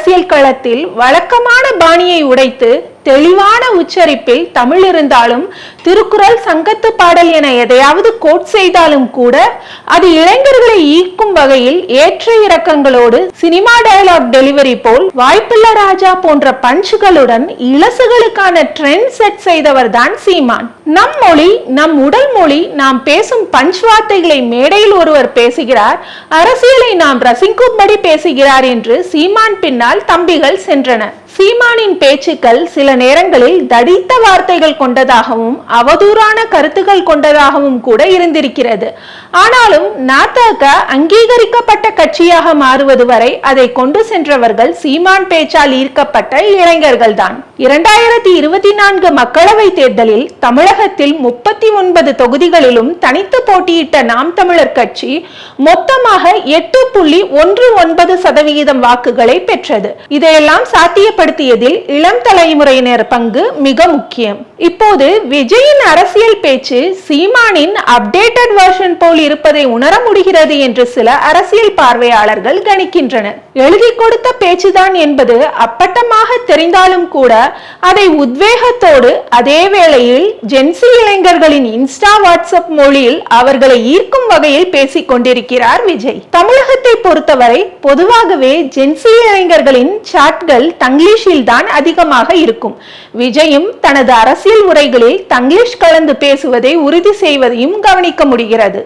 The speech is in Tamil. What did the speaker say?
அரசியல் களத்தில் வழக்கமான பாணியை உடைத்து தெளிவான உச்சரிப்பில் தமிழ் இருந்தாலும் திருக்குறள் சங்கத்து பாடல் என எதையாவது கோட் செய்தாலும் கூட அது இளைஞர்களை ஈர்க்கும் வகையில் ஏற்ற இறக்கங்களோடு சினிமா டயலாக் டெலிவரி போல் வாய்ப்புள்ள ராஜா போன்ற பஞ்சுகளுடன் இளசுகளுக்கான ட்ரெண்ட் செட் செய்தவர் தான் சீமான். நம் மொழி, நம் உடல் மொழி, நாம் பேசும் பஞ்ச் வார்த்தைகளை மேடையில் ஒருவர் பேசுகிறார், அரசியலை நாம் ரசிக்கும்படி பேசுகிறார் என்று சீமான் பின்னால் தம்பிகள் சென்றனர். சீமானின் பேச்சுக்கள் சில நேரங்களில் தடித்த வார்த்தைகள் கொண்டதாகவும் அவதூறான கருத்துக்கள் கொண்டதாகவும் கூட இருந்திருக்கிறது. ஆனாலும் நாதக அங்கீகரிக்கப்பட்ட கட்சியாக மாறுவது வரை அதை கொண்டு சென்றவர்கள் சீமான் பேச்சால் ஈர்க்கப்பட்ட இளைஞர்கள் தான். 2024 மக்களவை தேர்தலில் தமிழகத்தில் 39 தொகுதிகளிலும் தனித்து போட்டியிட்ட நாம் தமிழர் கட்சி மொத்தமாக 8.19% வாக்குகளை பெற்றது. இதையெல்லாம் சாத்தியப்படுத்தியதில் இளம் தலைமுறையினர் பங்கு மிக முக்கியம். இப்போது விஜயின் அரசியல் பேச்சு சீமானின் அப்டேட்டட் வெர்ஷன் போல் இருப்பதை உணர முடிகிறது என்று சில அரசியல் பார்வையாளர்கள் கணிக்கின்றனர். எழுதி கொடுத்த பேச்சுதான் என்பது அப்பட்டமாக தெரிந்தாலும் கூட அதை உத்வேகத்தோடு அதே வேளையில் ஜென்சி இளைஞர்களின் இன்ஸ்டா வாட்ஸ்அப் மொழியில் அவர்களை ஈர்க்கும் வகையில் பேசிக் கொண்டிருக்கிறார் விஜய். தமிழகத்தை பொறுத்தவரை பொதுவாகவே ஜென்சி இளைஞர்களின் சாட்கள் தங்கிலீஷில் தான் அதிகமாக இருக்கும். விஜயும் தனது அரசியல் உரைகளில் தங்கிலீஷ் கலந்து பேசுவதை உறுதி செய்வதையும் கவனிக்க முடிகிறது.